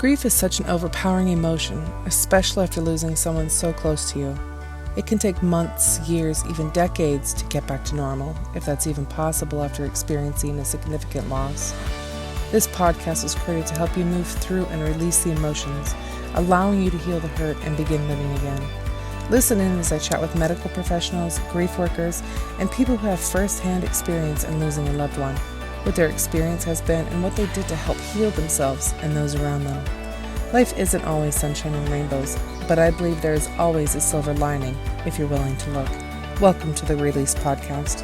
Grief is such an overpowering emotion, especially after losing someone so close to you. It can take months, years, even decades to get back to normal, if that's even possible after experiencing a significant loss. This podcast was created to help you move through and release the emotions, allowing you to heal the hurt and begin living again. Listen in as I chat with medical professionals, grief workers, and people who have first-hand experience in losing a loved one, what their experience has been, and what they did to help heal themselves and those around them. Life isn't always sunshine and rainbows, but I believe there is always a silver lining if you're willing to look. Welcome to the Release Podcast.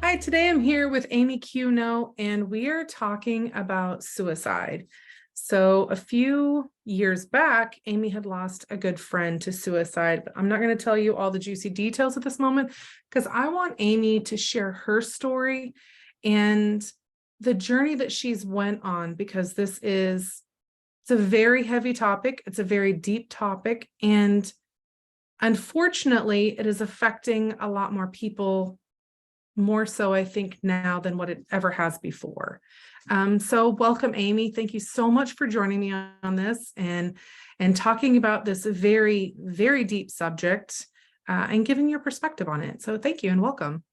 Hi, today I'm here with Aimee Kunau, and we are talking about suicide. So a few years back, Aimee had lost a good friend to suicide, but I'm not going to tell you all the juicy details at this moment because I want Aimee to share her story and the journey that she's went on, because it's a very heavy topic. It's a very deep topic. And unfortunately, it is affecting a lot more people, more so, I think, now than what it ever has before. So welcome, Aimee. Thank you so much for joining me on this and talking about this very, very deep subject and giving your perspective on it. So thank you and welcome.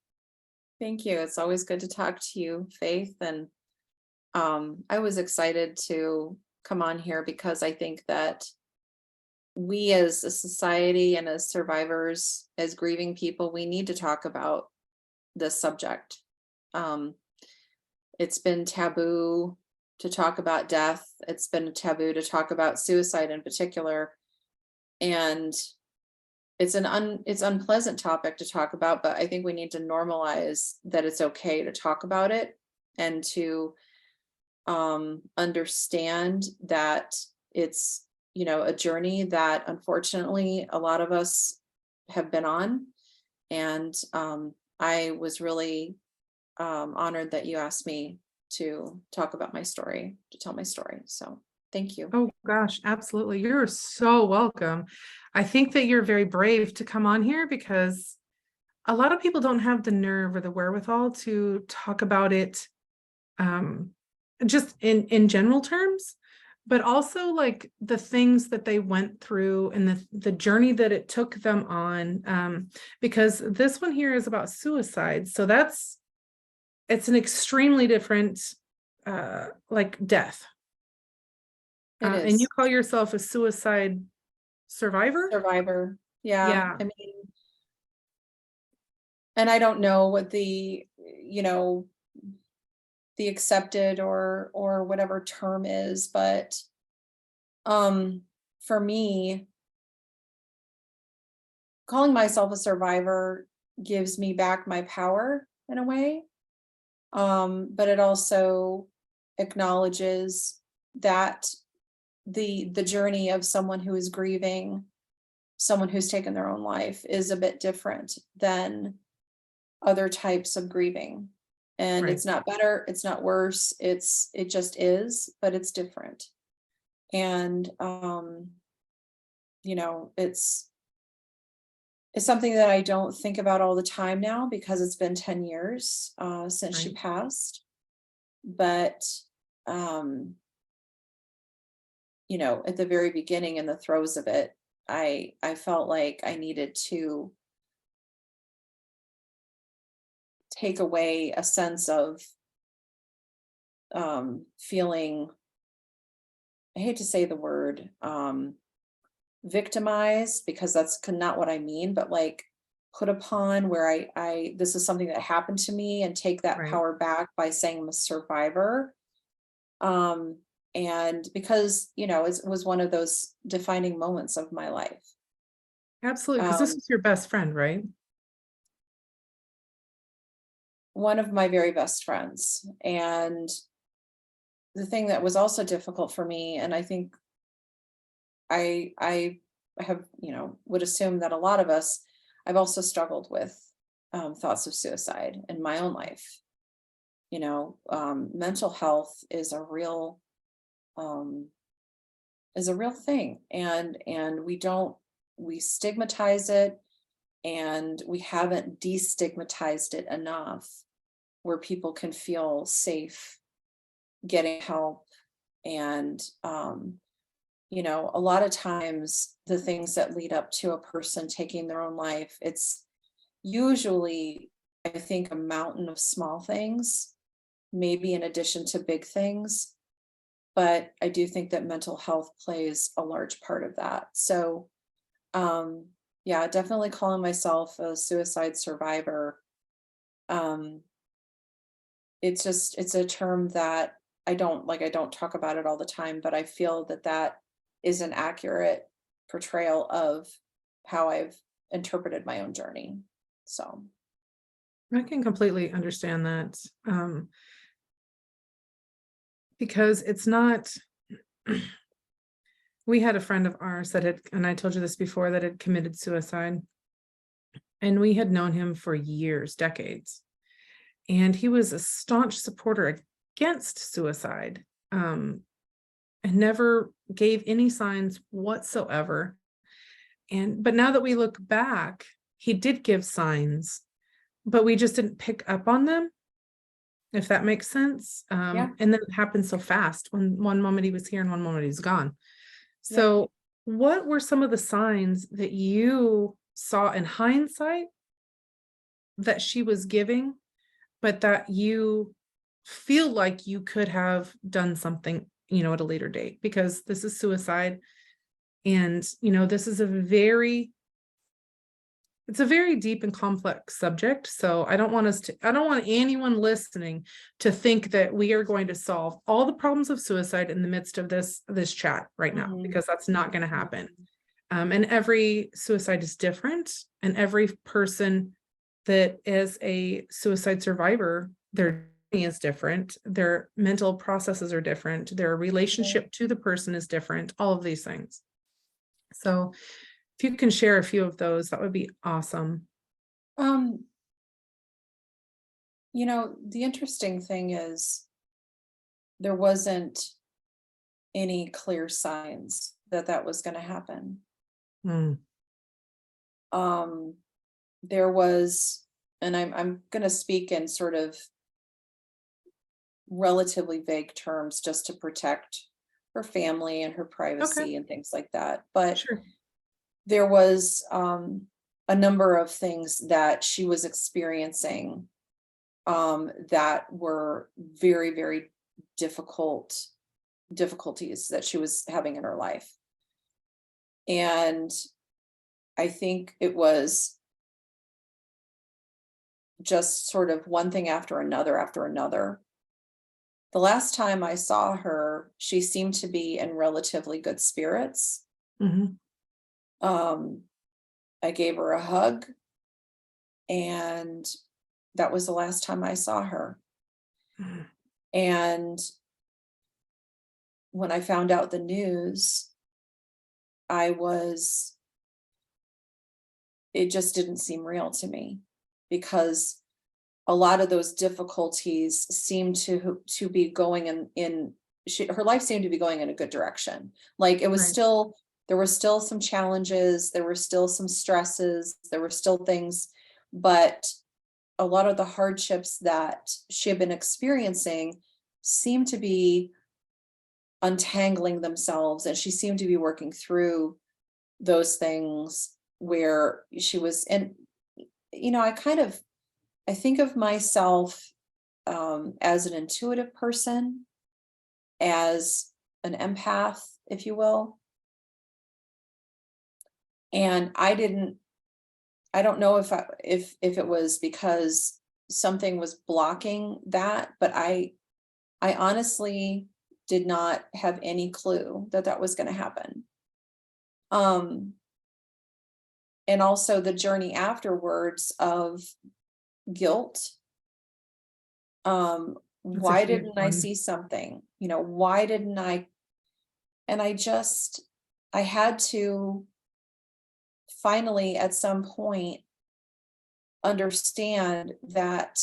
Thank you. It's always good to talk to you, Faith. And I was excited to come on here because I think that we as a society and as survivors, as grieving people, we need to talk about this subject. It's been taboo to talk about death. It's been taboo to talk about suicide in particular. And it's it's unpleasant topic to talk about, but I think we need to normalize that it's okay to talk about it and to understand that it's, a journey that unfortunately a lot of us have been on. And I was really honored that you asked me to talk about my story, to tell my story. So thank you. Oh gosh, absolutely. You're so welcome. I think that you're very brave to come on here because a lot of people don't have the nerve or the wherewithal to talk about it just in general terms, but also like the things that they went through and the journey that it took them on, because this one here is about suicide. So it's an extremely different like death. And you call yourself a suicide survivor? Survivor. Yeah. Yeah. I mean, and I don't know what the accepted or whatever term is, but for me, calling myself a survivor gives me back my power in a way. But it also acknowledges that the journey of someone who is grieving, someone who's taken their own life, is a bit different than other types of grieving. And Right. It's not better, it's not worse, it just is, but it's different. And it's something that I don't think about all the time now because it's been 10 years since she passed. But at the very beginning, in the throes of it, I felt like I needed to take away a sense of feeling, I hate to say the word victimized, because that's not what I mean, but like put upon, where I this is something that happened to me, and take that power back by saying I'm a survivor. And because it was one of those defining moments of my life. Absolutely, because this is your best friend, right? One of my very best friends. And the thing that was also difficult for me, and I think I have, would assume that a lot of us, I've also struggled with thoughts of suicide in my own life. Mental health is a real thing, and we stigmatize it. and we haven't destigmatized it enough where people can feel safe getting help. And a lot of times the things that lead up to a person taking their own life, it's usually, I think, a mountain of small things, maybe in addition to big things. But I do think that mental health plays a large part of that. So yeah, definitely calling myself a suicide survivor. It's a term that I don't talk about it all the time, but I feel that that is an accurate portrayal of how I've interpreted my own journey. So, I can completely understand that. Because it's not, we had a friend of ours that had, and I told you this before, that had committed suicide. And we had known him for years, decades. And he was a staunch supporter against suicide, and never gave any signs whatsoever. But now that we look back, he did give signs, but we just didn't pick up on them, if that makes sense. Yeah. And then it happened so fast. When one moment he was here and one moment he's gone. So what were some of the signs that you saw in hindsight that she was giving, but that you feel like you could have done something, at a later date? Because this is suicide. And, this is it's a very deep and complex subject. So I don't want anyone listening to think that we are going to solve all the problems of suicide in the midst of this chat right now, because that's not going to happen. And every suicide is different, and every person that is a suicide survivor, their journey is different, their mental processes are different, their relationship to the person is different, all of these things. So if you can share a few of those, that would be awesome. The interesting thing is there wasn't any clear signs that that was going to happen. There was, and I'm going to speak in sort of relatively vague terms just to protect her family and her privacy and things like that. But Sure. there was a number of things that she was experiencing that were very, very difficulties that she was having in her life. And I think it was just sort of one thing after another. The last time I saw her, she seemed to be in relatively good spirits. I gave her a hug, and that was the last time I saw her. And when I found out the news, it just didn't seem real to me, because a lot of those difficulties seemed to be going her life seemed to be going in a good direction. Like it was still, there were still some challenges, there were still some stresses, there were still things, but a lot of the hardships that she had been experiencing seemed to be untangling themselves, and she seemed to be working through those things where she was. And I think of myself as an intuitive person, as an empath, if you will. And I don't know if it was because something was blocking that, but I honestly did not have any clue that that was going to happen. And also the journey afterwards of guilt. Why didn't I see something? Why didn't I? And I had to finally at some point understand that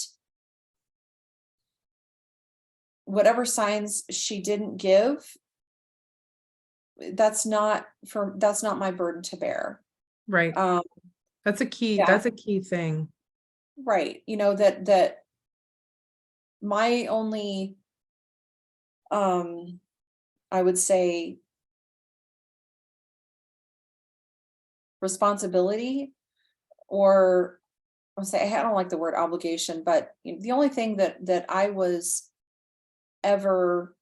whatever signs she didn't give, that's not my burden to bear. Right. That's a key, Yeah. that's a key thing. Right. That my only, I would say, responsibility, or I don't like the word obligation, but the only thing that I was ever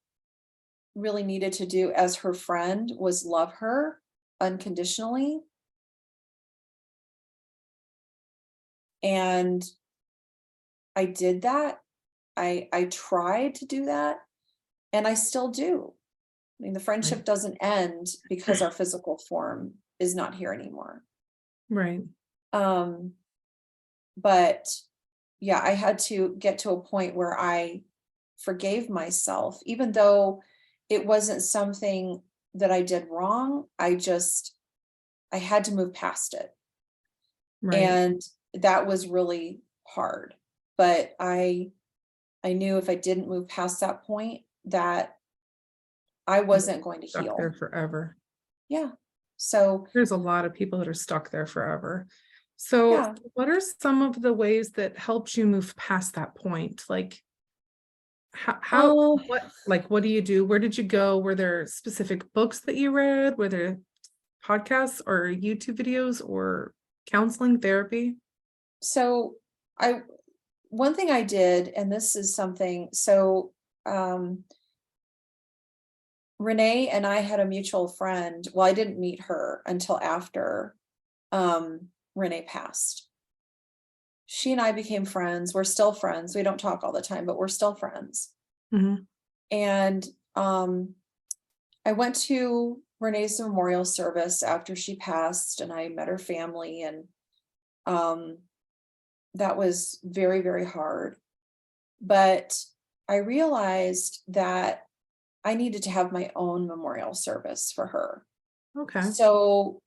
really needed to do as her friend was love her unconditionally. And I did that. I tried to do that, and I still do. I mean, the friendship Right. doesn't end because our physical form is not here anymore. Right. Um, but yeah, I had to get to a point where I forgave myself, even though it wasn't something that I did wrong. I had to move past it. Right. And that was really hard. But I knew if I didn't move past that point, that I You're wasn't going to stuck there heal. forever. Yeah. So There's a lot of people that are stuck there forever. So yeah. what are some of the ways that helped you move past that point? Like how Oh, what do you do? Where did you go? Were there specific books that you read? Were there podcasts or YouTube videos or counseling therapy? so I one thing I did, and this is something, so Renee and I had a mutual friend. Well, I didn't meet her until after Renee passed. She and I became friends. We're still friends. We don't talk all the time, but we're still friends. Mhm. And I went to Renee's memorial service after she passed, and I met her family, and um, that was very, very hard. But I realized that I needed to have my own memorial service for her. Okay. So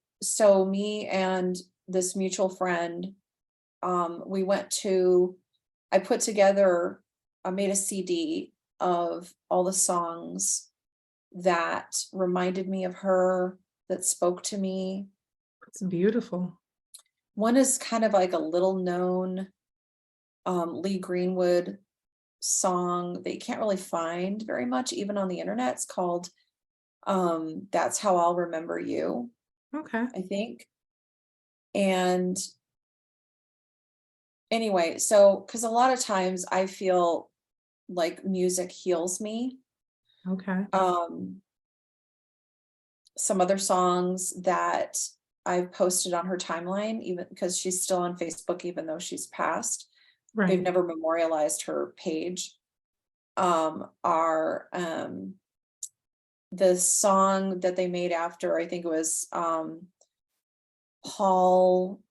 me and this mutual friend, we went to, I put together, I made a CD of all the songs that reminded me of her, that spoke to me. It's beautiful. One is kind of like a little known Lee Greenwood song that you can't really find very much, even on the internet. It's called That's How I'll Remember You, Okay. I think. And anyway, so because a lot of times I feel like music heals me. Okay. Um, some other songs that I've posted on her timeline, even because she's still on Facebook, even though she's passed. They've Right. never memorialized her page. Are the song that they made after, I think it was Paul,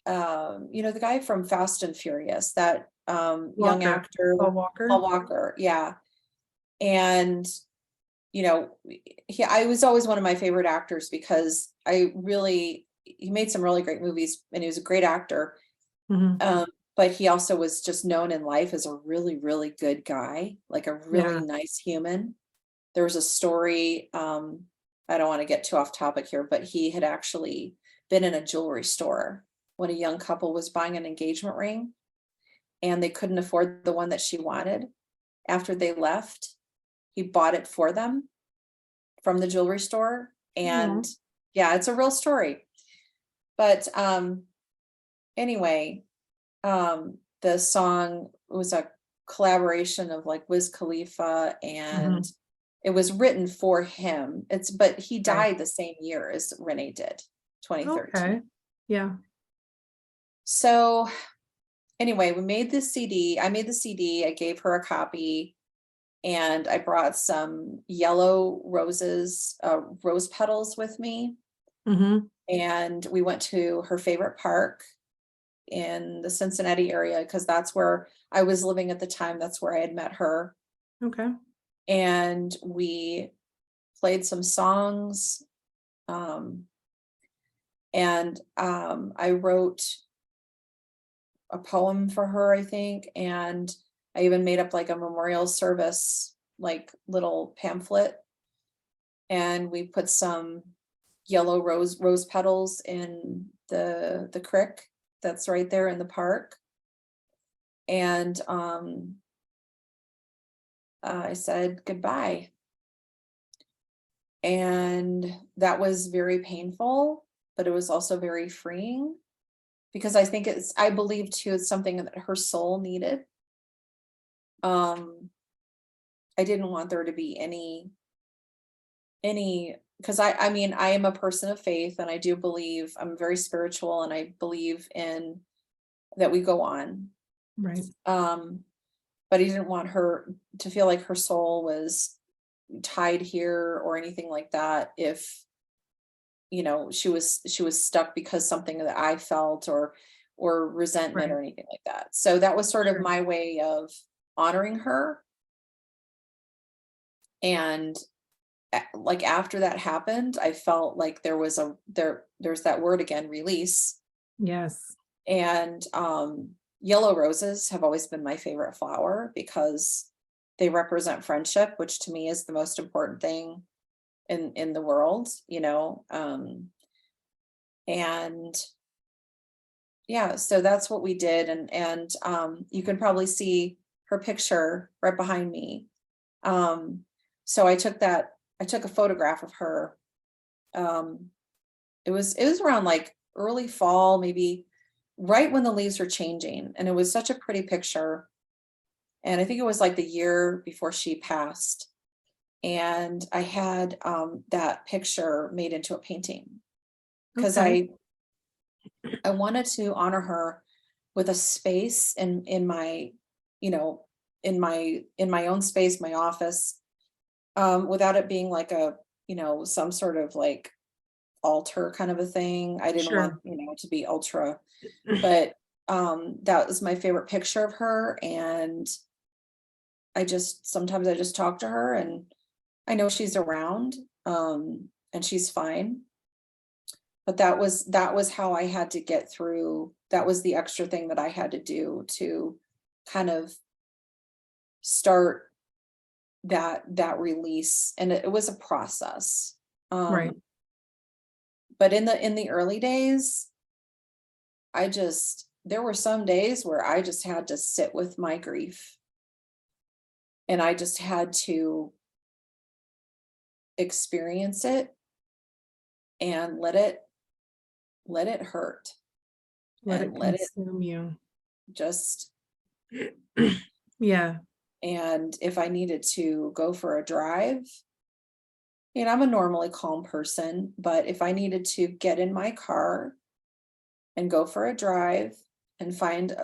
the guy from Fast and Furious, that young Walker. Paul actor, Walker. Paul Walker, yeah. And I was always one of my favorite actors because he made some really great movies, and he was a great actor. Mhm. But he also was just known in life as a really, really good guy, like a really Yeah. nice human. There was a story, I don't want to get too off topic here, but he had actually been in a jewelry store when a young couple was buying an engagement ring, and they couldn't afford the one that she wanted. After they left, he bought it for them from the jewelry store. Aw. And yeah, it's a real story. But anyway, the song was a collaboration of like Wiz Khalifa, and Mhm. it was written for him. But he Right. died the same year as Renee did, 2013. Okay. Yeah. So anyway, we made this CD. I made the CD. I gave her a copy, and I brought some yellow roses, rose petals with me. Mhm. And we went to her favorite park in the Cincinnati area, because that's where I was living at the time. That's where I had met her. Okay. And we played some songs. And I wrote a poem for her, I think. And I even made up like a memorial service, like little pamphlet. And we put some yellow rose petals in the creek that's right there in the park. And I said goodbye. And that was very painful, but it was also very freeing, because I believe too, it's something that her soul needed. I didn't want there to be any, because I mean, I am a person of faith, and I do believe, I'm very spiritual, and I believe in that we go on. Right. But I didn't want her to feel like her soul was tied here or anything like that. If, she was stuck because something that I felt, or resentment Right. or anything like that. So that was sort of Sure. my way of honoring her. And like after that happened, I felt like there's that word again, release. Yes. And yellow roses have always been my favorite flower, because they represent friendship, which to me is the most important thing in the world, and yeah, so that's what we did. And you can probably see her picture right behind me. So I took a photograph of her. It was around like early fall, maybe right when the leaves were changing, and it was such a pretty picture. And I think it was like the year before she passed. And I had that picture made into a painting, because Okay. I wanted to honor her with a space in my, in my own space, my office, without it being like some sort of like altar kind of a thing. I didn't want, Sure. to be ultra, but that was my favorite picture of her. And sometimes I just talk to her, and I know she's around, and she's fine. But that was how I had to get through. That was the extra thing that I had to do to kind of start that release. And it was a process. Right. But in the early days, there were some days where I just had to sit with my grief, and I just had to experience it and let it hurt, Let and it let it consume you. just. Yeah. And if I needed to go for a drive, I'm a normally calm person, but if I needed to get in my car and go for a drive and find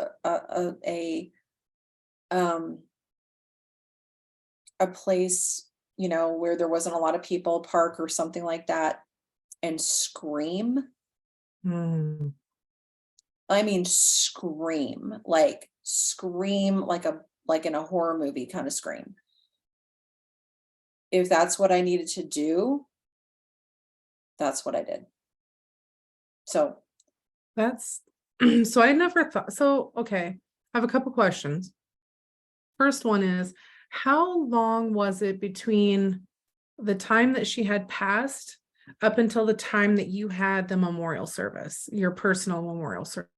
um a place, where there wasn't a lot of people, park or something like that, and scream. Mm. I mean, scream like in a horror movie kind of scream. If that's what I needed to do, that's what I did. So, That's so I never thought so. Okay. I have a couple questions. First one is, how long was it between the time that she had passed up until the time that you had the memorial service, your personal memorial service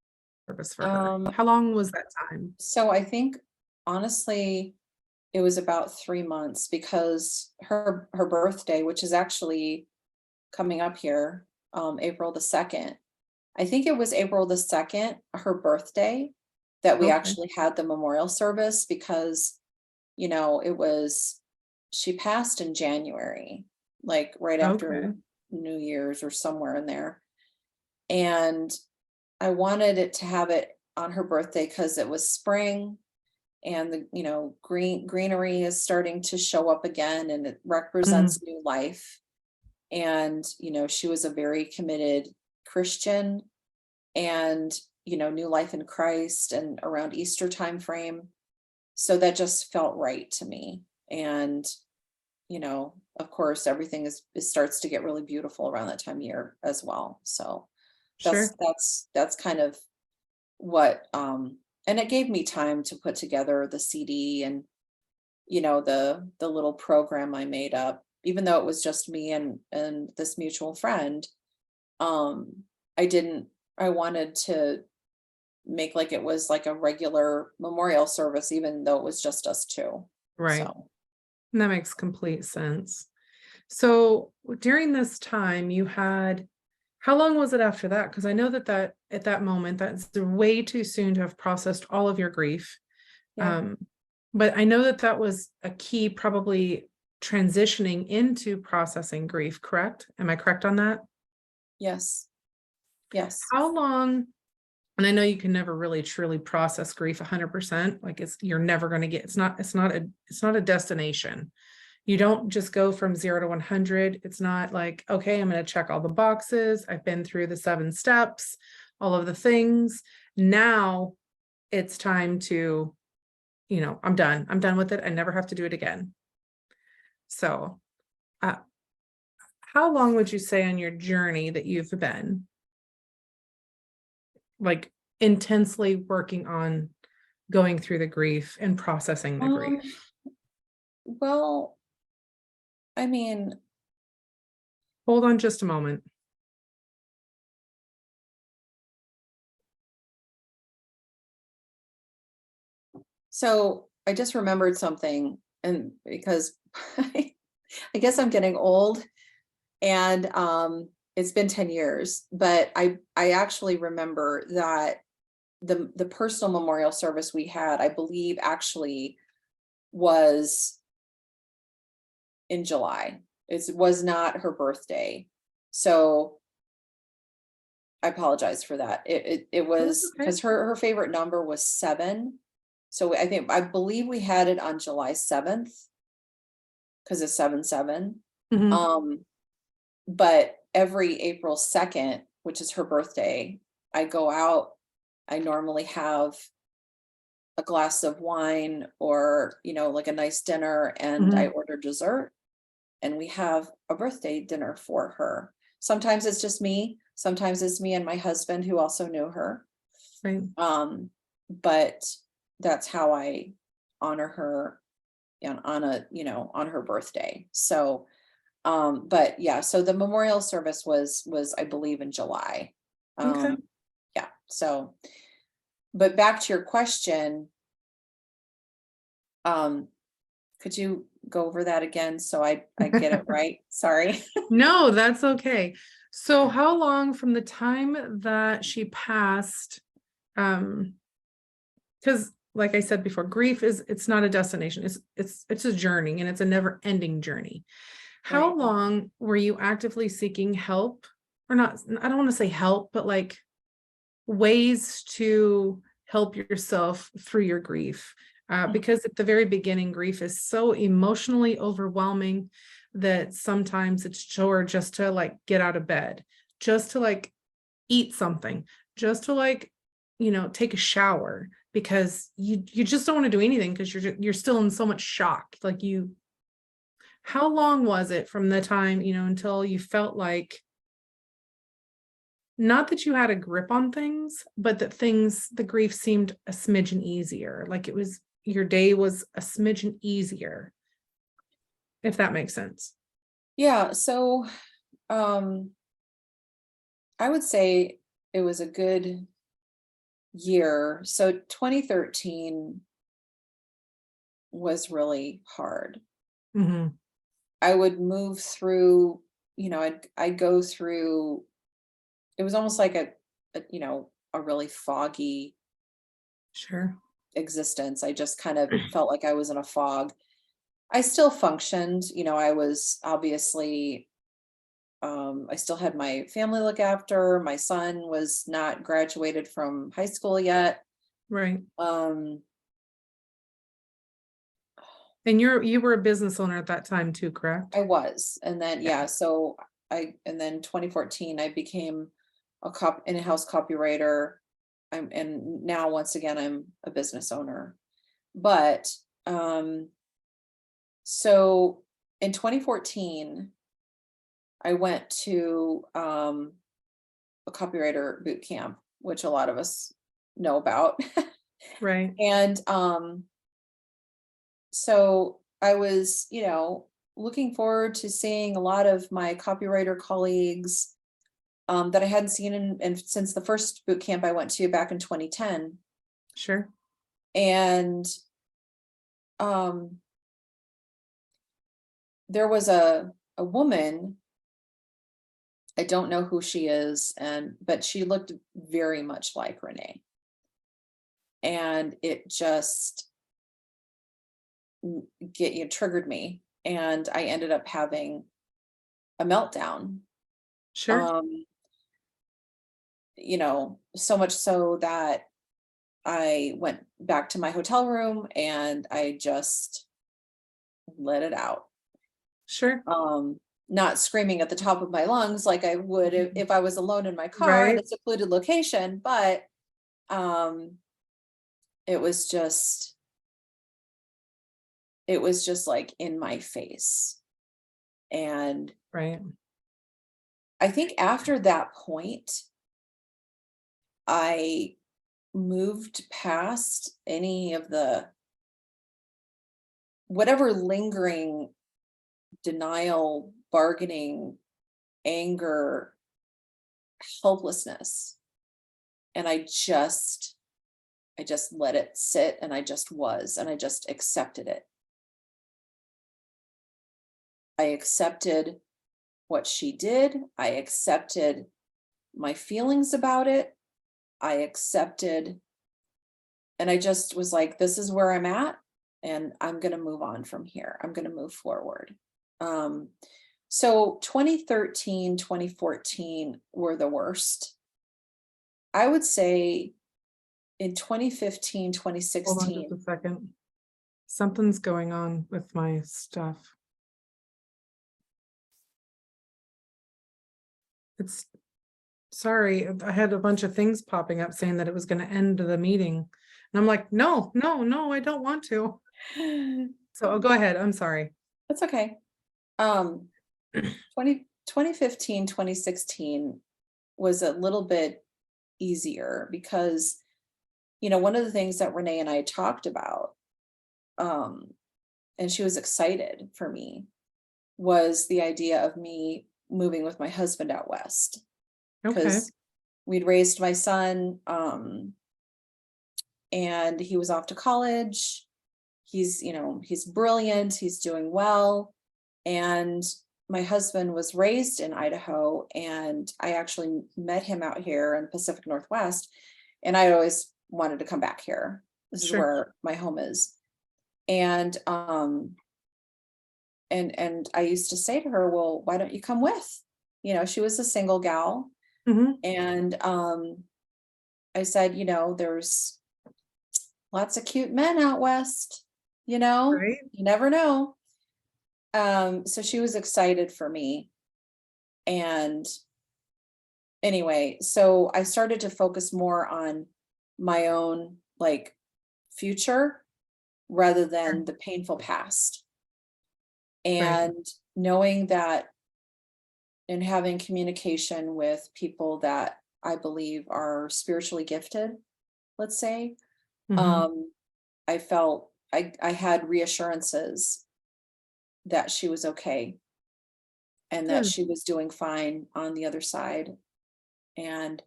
for her? um, How long was that time? so I think honestly, it was about 3 months, because her birthday, which is actually coming up here, April the 2nd. I think it was April the 2nd, her birthday, that we Okay. actually had the memorial service, because, she passed in January, like right Okay. after New Year's or somewhere in there. And I wanted it to have it on her birthday because it was spring, and the greenery is starting to show up again, and it Mm, represents new life. And she was a very committed Christian, and new life in Christ, and around Easter time frame. So that just felt right to me. And of course, everything it starts to get really beautiful around that time of year as well. So that's sure. that's that's kind of what. And it gave me time to put together the CD, and the little program I made up, even though it was just me and this mutual friend. I didn't I wanted to make like it was like a regular memorial service, even though it was just us two. Right. So, And that makes complete sense. So during this time, you had, how long was it after that? Because I know that at that moment, that's way too soon to have processed all of your grief. yeah, But I know that was a key, probably transitioning into processing grief, correct? Am I correct on that? yes, yes. How long, and I know you can never really truly process grief 100%, like you're never going to get, it's not a destination. You don't just go from 0 to 100. It's not like, okay, I'm going to check all the boxes. I've been through the 7 steps, all of the things. Now it's time to, I'm done. I'm done with it. I never have to do it again. So, uh, how long would you say on your journey that you've been like intensely working on going through the grief and processing the grief? Well, I mean, Hold on just a moment. so I just remembered something, and because I guess I'm getting old, and it's been 10 years, but I actually remember that the personal memorial service we had, I believe, actually was in July. It was not her birthday. So I apologize for that. It Oh, that's was okay. because her favorite number was 7. So I believe we had it on July 7th because it's 7/7. Mhm. But every April 2nd, which is her birthday, I go out. I normally have a glass of wine or, like a nice dinner, and I Mhm. order dessert, and we have a birthday dinner for her. Sometimes it's just me, sometimes it's me and my husband who also knew her. Right. But that's how I honor her on her birthday. So, but yeah, so the memorial service was I believe in July. Okay. Yeah. So, but back to your question, um, could you go over that again so I get it right? Sorry. No, that's okay. So how long from the time that she passed, because like I said before, grief it's not a destination. It's a journey, and it's a never-ending journey. How Right. long were you actively seeking help? Or not, I don't want to say help, but like ways to help yourself through your grief. Because at the very beginning, grief is so emotionally overwhelming that sometimes it's chore just to like get out of bed, just to like eat something, just to like, take a shower, because you just don't want to do anything because you're still in so much shock. Like how long was it from the time, until you felt like, not that you had a grip on things, but that the grief seemed a smidgen easier. Like your day was a smidgen easier, if that makes sense. Yeah. So, um, I would say it was a good year. So 2013 was really hard. Mm-hmm. I would move through, I'd go through, it was almost like a really foggy Sure. existence. I just kind of felt like I was in a fog. I still functioned, I was obviously, I still had my family to look after. My son was not graduated from high school yet. Right. Um, And you were a business owner at that time too, correct? I was, and then Yeah. yeah, so and then 2014 I became a in-house copywriter. And now once again I'm a business owner. But so in 2014 I went to a copywriter boot camp, which a lot of us know about. Right. And so I was, looking forward to seeing a lot of my copywriter colleagues. that I hadn't seen since the first boot camp I went to back in 2010. Sure. And there was a woman, I don't know who she is, but she looked very much like Renee. And it just triggered me. And I ended up having a meltdown. Sure. So much so that I went back to my hotel room and I just let it out. Sure. Not screaming at the top of my lungs like I would if I was alone in my car Right. at a secluded location, but it was just like in my face. And Right. I think after that point, I moved past any of the whatever lingering denial, bargaining, anger, helplessness. And I just let it sit, and I just accepted it. I accepted what she did. I accepted my feelings about it. I accepted, and I just was like, this is where I'm at, and I'm going to move on from here. I'm going to move forward. So 2013, 2014 were the worst. I would say in 2015, 2016. Hold on just a second. Something's going on with my stuff. Sorry, I had a bunch of things popping up saying that it was going to end the meeting. And I'm like, no, I don't want to. So go ahead. I'm sorry. That's okay. 2015, 2016 was a little bit easier because, one of the things that Renee and I talked about, and she was excited for me, was the idea of me moving with my husband out west. Okay. Because we'd raised my son, and he was off to college. He's brilliant. He's doing well. And my husband was raised in Idaho, and I actually met him out here in Pacific Northwest. And I always wanted to come back here. This is where my home is. And and I used to say to her, well, why don't you come with? She was a single gal. Mm-hmm. And I said, there's lots of cute men out west, Right. you never know. So she was excited for me. And anyway, so I started to focus more on my own future rather than the painful past. And knowing that, and having communication with people that I believe are spiritually gifted, let's say, I felt I had reassurances that she was okay and that she was doing fine on the other side. And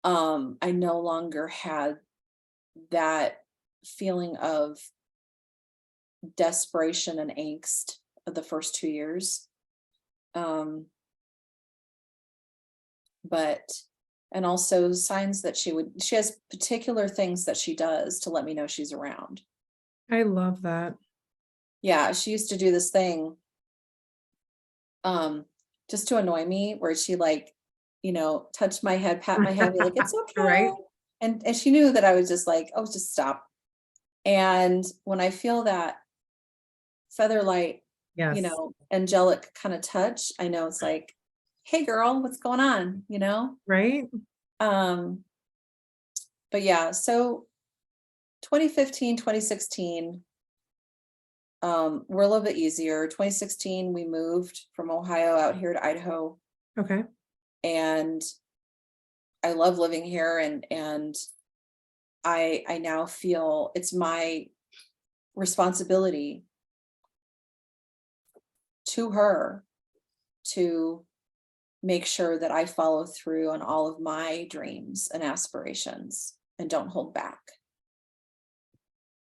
I no longer had that feeling of desperation and angst of the first 2 years. And also signs that she has particular things that she does to let me know she's around. I love that. Yeah, she used to do this thing just to annoy me, where she touch my head, pat my head, be like, it's okay. Right. And she knew that I was just like, oh, just stop. And when I feel that featherlight, Yes. angelic kind of touch, I know it's like, hey girl, what's going on? Right. But yeah, so 2015, 2016, we're a little bit easier. 2016, we moved from Ohio out here to Idaho. Okay. And I love living here, and I now feel it's my responsibility to her to make sure that I follow through on all of my dreams and aspirations and don't hold back.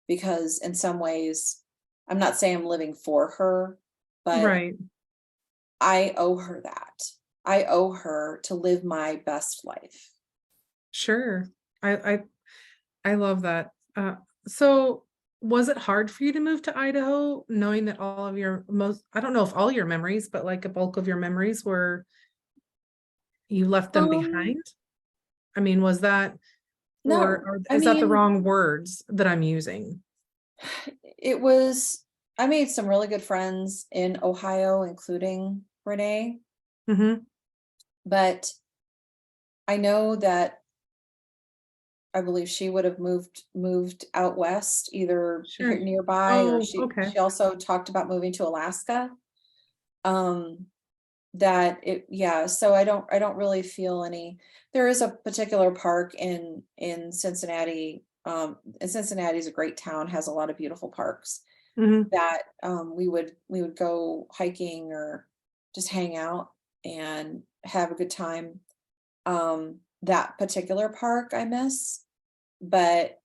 Because in some ways, I'm not saying I'm living for her, but Right. I owe her that. I owe her to live my best life. Sure. I love that. So was it hard for you to move to Idaho, knowing that all of your I don't know if all your memories, but like a bulk of your memories were, you left them Um, behind? I mean, was that, no, or I is that the mean, wrong words that I'm using? it was, I made some really good friends in Ohio, including Renee, Mm-hmm. but I know that I believe she would have moved out west, either here Sure. nearby, or Oh, she okay. she also talked about moving to Alaska. Um, that it, yeah, so I don't really feel any. There is a particular park in Cincinnati. And Cincinnati is a great town, has a lot of beautiful parks Mm-hmm. that we would go hiking or just hang out and have a good time. That particular park I miss, but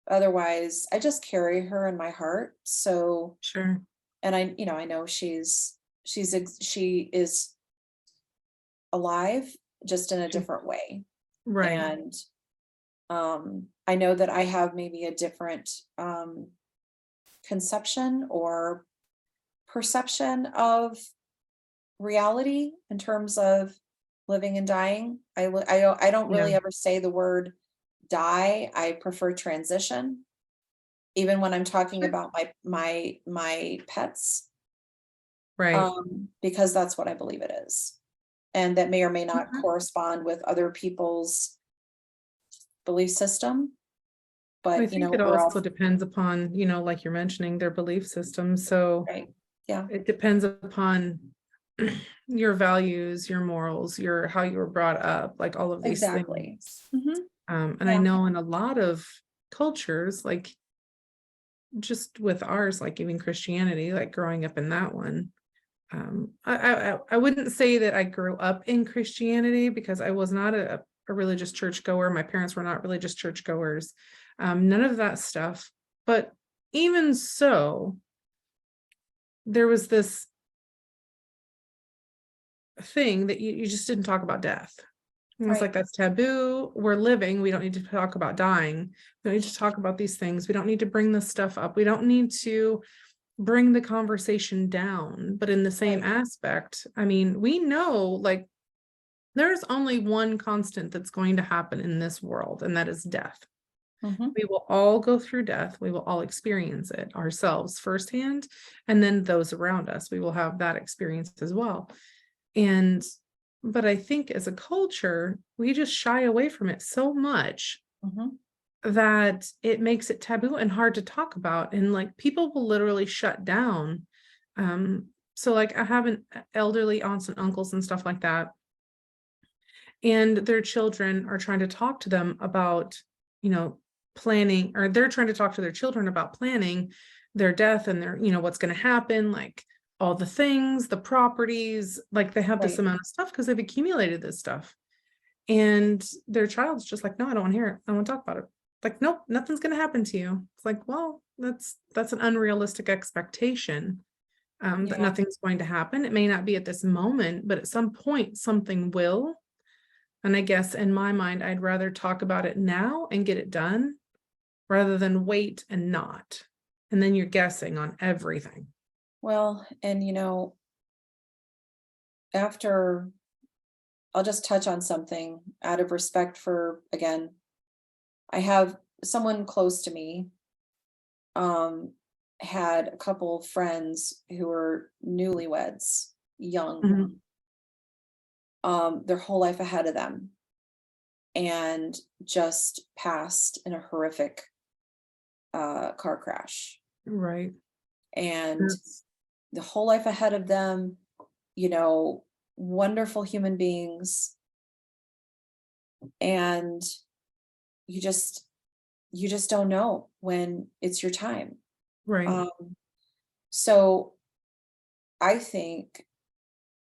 otherwise I just carry her in my heart. So, Sure. and I know she is alive, just in a Sure. different way. Right. And I know that I have maybe a different conception or perception of reality in terms of living and dying. I don't Yeah. really ever say the word die. I prefer transition. Even when I'm talking Sure. about my pets, Right. because that's what I believe it is. And that may or may not Okay. correspond with other people's belief system, I but think it we're also all depends upon, like you're mentioning, their belief system. So right. Yeah, it depends upon your values, your morals, your how you were brought up, like all of these exactly. things. Hmm. And I Yeah. know in a lot of cultures, like just with ours, like even Christianity, like growing up in that one, I wouldn't say that I grew up in Christianity because I was not a religious churchgoer. My parents were not religious churchgoers. None of that stuff. But even so, there was this thing that you just didn't talk about death. And it's like, Right. that's taboo. We're living. We don't need to talk about dying. We don't need to talk about these things. We don't need to bring this stuff up. We don't need to bring the conversation down. But in the same Right. aspect, I mean, we know like there's only one constant that's going to happen in this world, and that is death. Hmm. We will all go through death. We will all experience it ourselves firsthand. And then those around us, we will have that experience as well. And, but I think as a culture, we just shy away from it so much Hmm. that it makes it taboo and hard to talk about. And like people will literally shut down. So like I have an elderly aunts and uncles and stuff like that. And their children are trying to talk to them about, planning, or they're trying to talk to their children about planning their death and their, what's going to happen, like all the things, the properties, like they have this Right. amount of stuff because they've accumulated this stuff. And their child's just like, no, I don't want to hear it. I don't want to talk about it. Like, nope, nothing's going to happen to you. It's like, well, that's an unrealistic expectation. That Yeah. nothing's going to happen. It may not be at this moment, but at some point something will. And I guess in my mind, I'd rather talk about it now and get it done rather than wait and not. And then you're guessing on everything. Well, and after, I'll just touch on something out of respect for, again, I have someone close to me, um, had a couple friends who were newlyweds, young, Mhm. their whole life ahead of them, and just passed in a horrific car crash. Right. And That's the whole life ahead of them, you know, wonderful human beings, and you just you just don't know when it's your time. right. So I think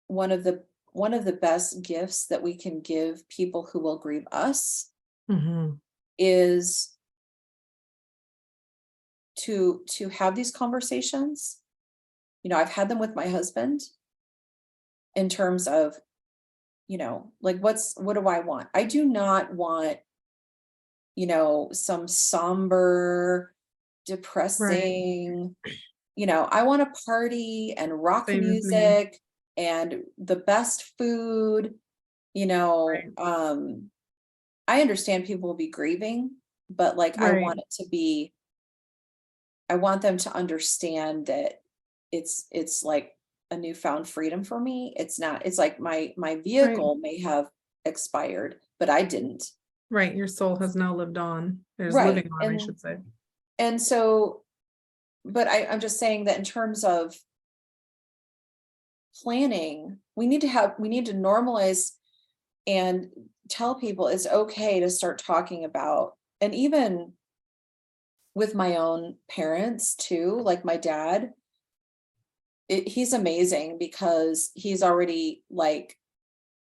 one of the one of the best gifts that we can give people who will grieve us Mhm. is to have these conversations. I've had them with my husband in terms of, like, what do I want? I do not want, some somber, Right. depressing, I want to party and rock Same as me. music and the best food, you know, Right. um, I understand people will be grieving, but like Right. I want them to understand that it's like a newfound freedom for me. It's not, it's like my Right. vehicle may have expired, but I didn't. Right. Your soul has now lived on. There's Right. living on, I should say. And so, but I'm just saying that in terms of planning, we need to normalize and tell people it's okay to start talking about, and even with my own parents too, like my dad, he's amazing because he's already like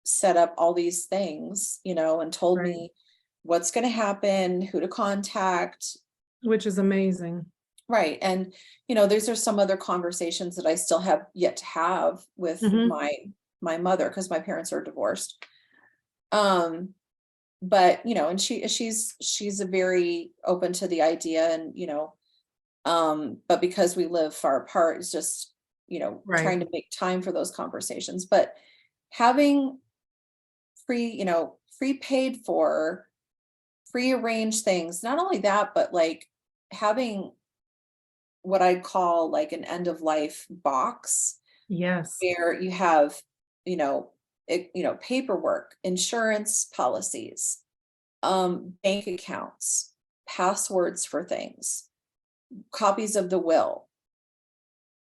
set up all these things, and told Right. me what's going to happen, who to contact. Which is amazing. Right. And, these are some other conversations that I still have yet to have with Mhm. my mother, because my parents are divorced. Um, but and she's a very open to the idea, and but because we live far apart, it's just, Right. trying to make time for those conversations. But having free paid for, pre-arranged things, not only that, but like having what I call like an end of life box, Yes. where you have, you know, paperwork, insurance policies, bank accounts, passwords for things, copies of the will.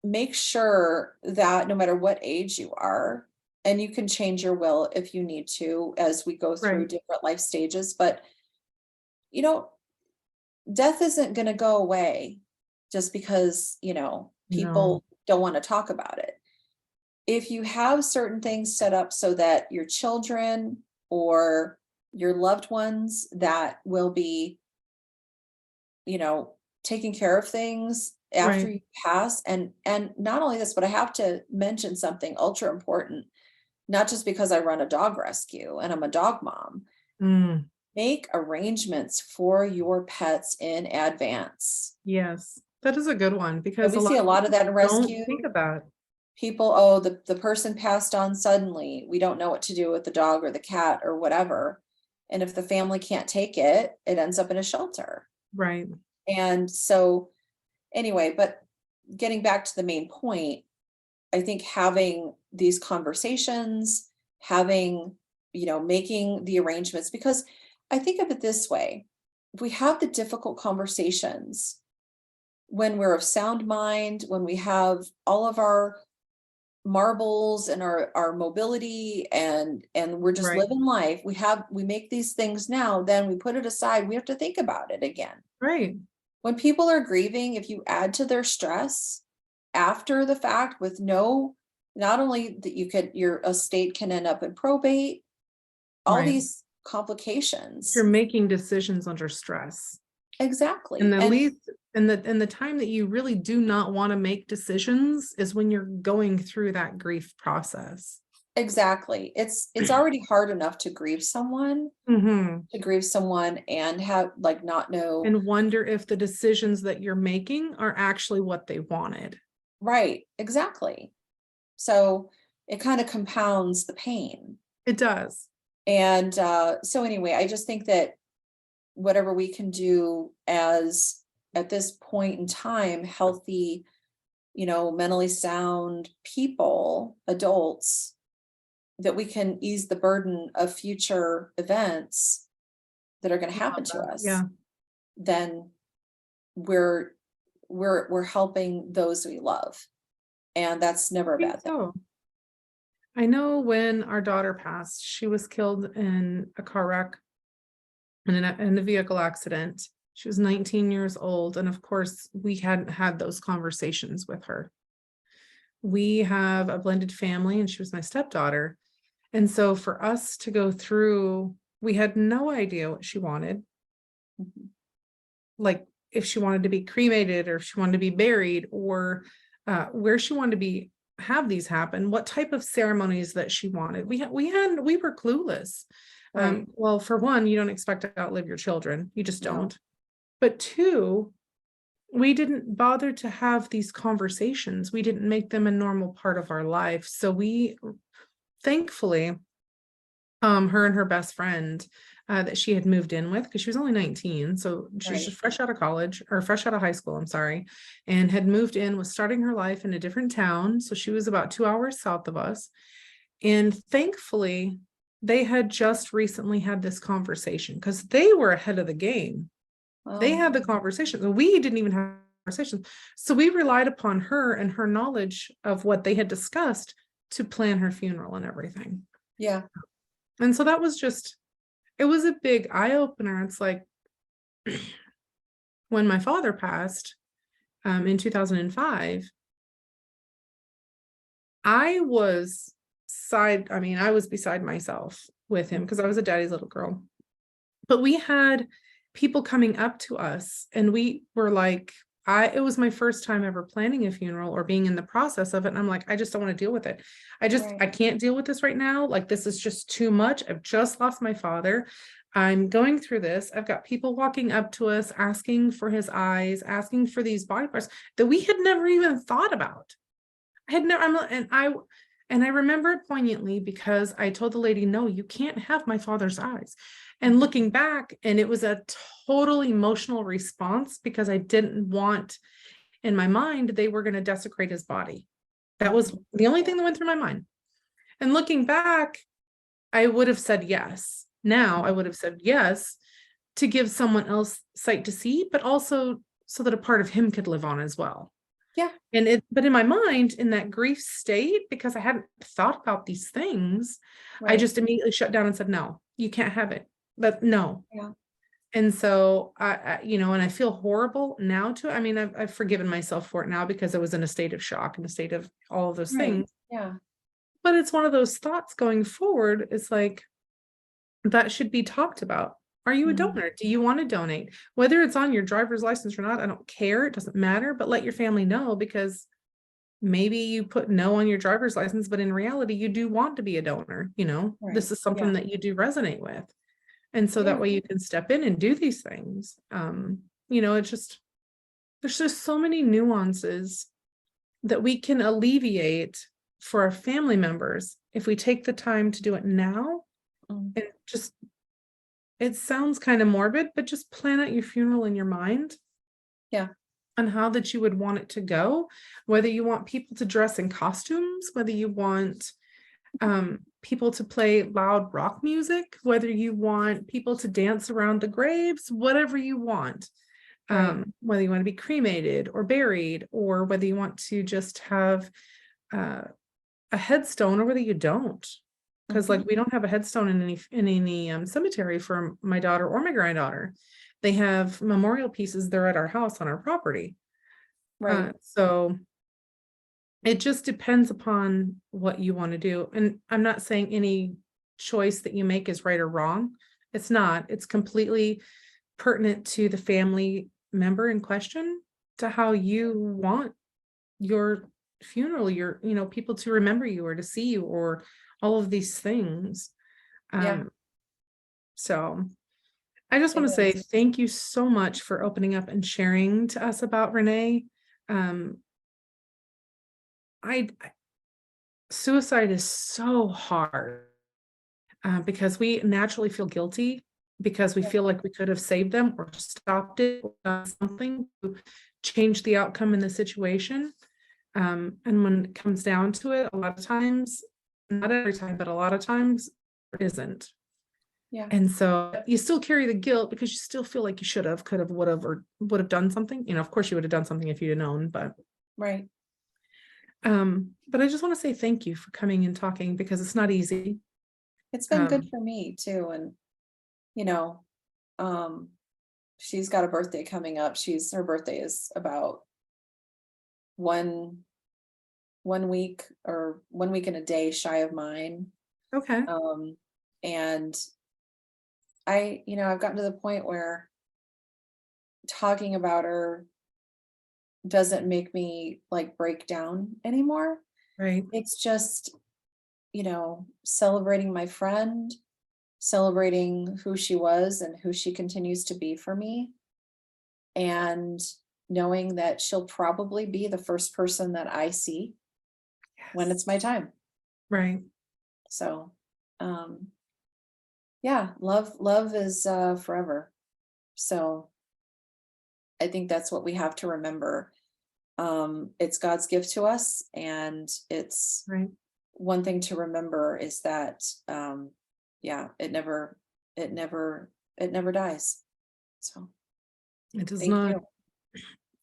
Make sure that no matter what age you are, and you can change your will if you need to as we go through Right. different life stages, but you know, death isn't going to go away just because, No. people don't want to talk about it. If you have certain things set up so that your children or your loved ones that will be, taking care of things after Right. you pass, and not only this, but I have to mention something ultra important, not just because I run a dog rescue and I'm a dog mom. Mm. Make arrangements for your pets in advance. Yes. That is a good one And because we a lot see a of lot of people that in don't rescue. think of that. People, oh, the person passed on suddenly. We don't know what to do with the dog or the cat or whatever. And if the family can't take it, it ends up in a shelter. Right. And so, anyway, but getting back to the main point, I think having these conversations, having, making the arrangements, because I think of it this way: if we have the difficult conversations when we're of sound mind, when we have all of our marbles and our mobility, and we're just Right. living life, we make these things now, then we put it aside, we have to think about it again. Right. When people are grieving, if you add to their stress after the fact with not only that your estate can end up in probate, all Right. these complications. You're making decisions under stress. And Exactly. the And least and the time that you really do not want to make decisions is when you're going through that grief process. exactly. It's already hard enough to grieve someone, Mhm. and have like not know. And wonder if the decisions that you're making are actually what they wanted. Right, exactly. So it kind of compounds the pain. It does. And so anyway, I just think that whatever we can do as at this point in time, healthy, mentally sound people, adults, that we can ease the burden of future events that are going to I happen love to that. us, Yeah. then we're we're helping those we love. And that's never I a think bad thing. so. I know when our daughter passed, she was killed in a car wreck in a vehicle accident. She was 19 years old. And of course, we hadn't had those conversations with her. We have a blended family, and she was my stepdaughter. And so for us to go through, we had no idea what she wanted. Mhm. Like if she wanted to be cremated or if she wanted to be buried, or where she wanted to have these happen, what type of ceremonies that she wanted. We were clueless. Right. Well, for one, you don't expect to outlive your children. You just No. don't. But two, we didn't bother to have these conversations. We didn't make them a normal part of our life. So we, thankfully, her and her best friend that she had moved in with, because she was only 19, so she was Right. just fresh out of college, or fresh out of high school, I'm sorry, and had moved in, was starting her life in a different town. So she was about 2 hours south of us. And thankfully, they had just recently had this conversation because they were ahead of the game. They had the conversation. We didn't even have conversations. So we relied upon her and her knowledge of what they had discussed to plan her funeral and everything. Yeah. And so that was just, it was a big eye opener. It's like when my father passed in 2005, I was beside myself with him because I was a daddy's little girl. But we had people coming up to us and we were like, it was my first time ever planning a funeral or being in the process of it. And I'm like, I just don't want to deal with it. I can't deal with this right now. Like, this is just too much. I've just lost my father. I'm going through this. I've got people walking up to us, asking for his eyes, asking for these body parts that we had never even thought about. I had never, and I remember it poignantly because I told the lady, no, you can't have my father's eyes. And looking back, and it was a total emotional response because I didn't want, in my mind, they were going to desecrate his body. That was the only thing that went through my mind. And looking back, I would have said yes. Now I would have said yes to give someone else sight to see, but also so that a part of him could live on as well. Yeah. But in my mind, in that grief state, because I hadn't thought about these things, I just immediately shut down and said, no, you can't have it. But no. Yeah. And so and I feel horrible now too. I mean, I've forgiven myself for it now because I was in a state of shock and a state of all of those things. Yeah. But it's one of those thoughts going forward. It's like, that should be talked about. Are you a donor? Do you want to donate? Whether it's on your driver's license or not, I don't care. It doesn't matter, but let your family know, because maybe you put no on your driver's license, but in reality, you do want to be a donor. This is something that you do resonate with. And so that way you can step in and do these things. It's just, there's just so many nuances that we can alleviate for our family members if we take the time to do it now. And just, it sounds kind of morbid, but just plan out your funeral in your mind. Yeah. And how that you would want it to go, whether you want people to dress in costumes, whether you want people to play loud rock music, whether you want people to dance around the graves, whatever you want. Whether you want to be cremated or buried, or whether you want to just have a headstone, or whether you don't. Because like, we don't have a headstone in any cemetery for my daughter or my granddaughter. They have memorial pieces. They're at our house on our property. So it just depends upon what you want to do. And I'm not saying any choice that you make is right or wrong. It's not. It's completely pertinent to the family member in question, to how you want your funeral, your, people to remember you or to see you, or all of these things. So I just want to say thank you so much for opening up and sharing to us about Renee. Suicide is so hard because we naturally feel guilty, because we feel like we could have saved them or stopped it or done something to change the outcome in the situation. And when it comes down to it, a lot of times, not every time, but a lot of times, it isn't. Yeah. And so you still carry the guilt because you still feel like you should have, could have, would have, or would have done something. Of course you would have done something if you'd have known, but. But I just want to say thank you for coming and talking, because it's not easy. It's been good for me too. And, she's got a birthday coming up. Her birthday is about 1 week and a day shy of mine. Okay. And I've gotten to the point where talking about her doesn't make me like break down anymore. Right. It's just, celebrating my friend, celebrating who she was and who she continues to be for me, and knowing that she'll probably be the first person that I see when it's my time. Right. So, yeah, love is forever. So I think that's what we have to remember. It's God's gift to us, and it's Right. one thing to remember is that, yeah, it never dies. So It does thank not. you.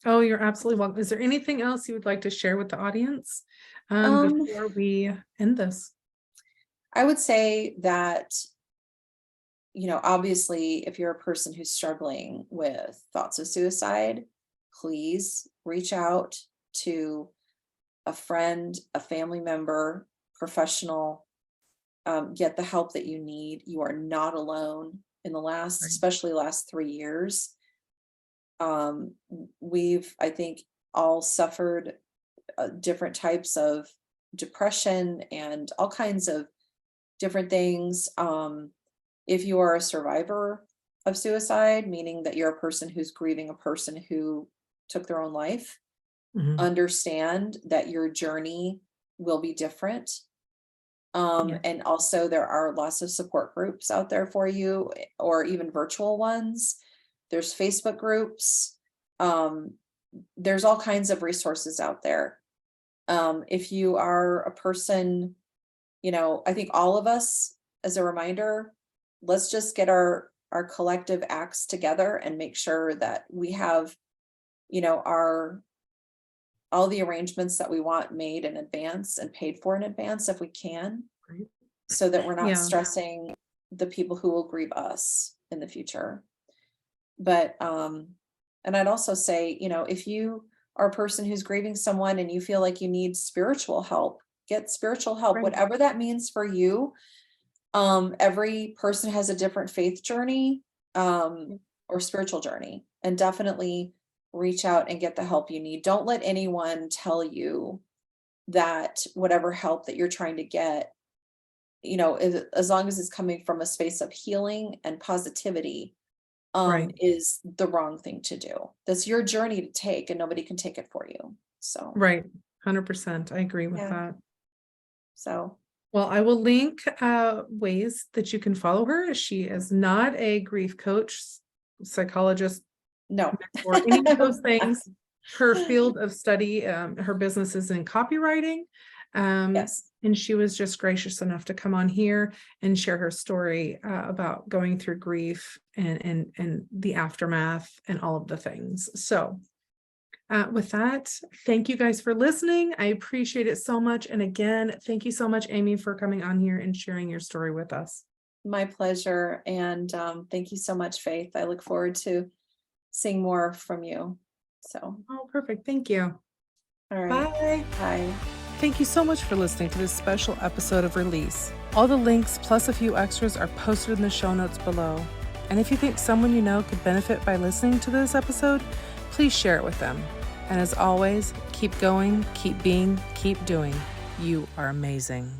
Oh, you're absolutely welcome. Is there anything else you would like to share with the audience Um, before we end this? I would say that, obviously, if you're a person who's struggling with thoughts of suicide, please reach out to a friend, a family member, professional. Get the help that you need. You are not alone. In the Right. especially last 3 years, we've, I think, all suffered different types of depression and all kinds of different things. If you are a survivor of suicide, meaning that you're a person who's grieving a person who took their own life, Mhm. understand that your journey will be different. Yeah. And also there are lots of support groups out there for you, or even virtual ones. There's Facebook groups. Um, there's all kinds of resources out there. If you are a person, I think all of us, as a reminder, let's just get our collective acts together and make sure that we have, our all the arrangements that we want made in advance and paid for in advance if we can, Right. so that we're not Yeah. stressing the people who will grieve us in the future. But and I'd also say, if you are a person who's grieving someone and you feel like you need spiritual help, get spiritual help, Right. whatever that means for you. Every person has a different faith journey, or spiritual journey, and definitely reach out and get the help you need. Don't let anyone tell you that whatever help that you're trying to get, as long as it's coming from a space of healing and positivity, Right. is the wrong thing to do. That's your journey to take, and nobody can take it for you. So, Right. 100%. I agree with yeah. that. So, Well, I will link ways that you can follow her. She is not a grief coach, psychologist, no. or any of those things. Her field of study, her business is in copywriting. Yes. And she was just gracious enough to come on here and share her story about going through grief and the aftermath and all of the things. So with that, thank you guys for listening. I appreciate it so much. And again, thank you so much, Aimee, for coming on here and sharing your story with us. My pleasure. And thank you so much, Faith. I look forward to seeing more from you. So, Oh, perfect. Thank you. all right. Bye. Bye. Thank you so much for listening to this special episode of Release. All the links plus a few extras are posted in the show notes below. And if you think someone you know could benefit by listening to this episode, please share it with them. And as always, keep going, keep being, keep doing. You are amazing.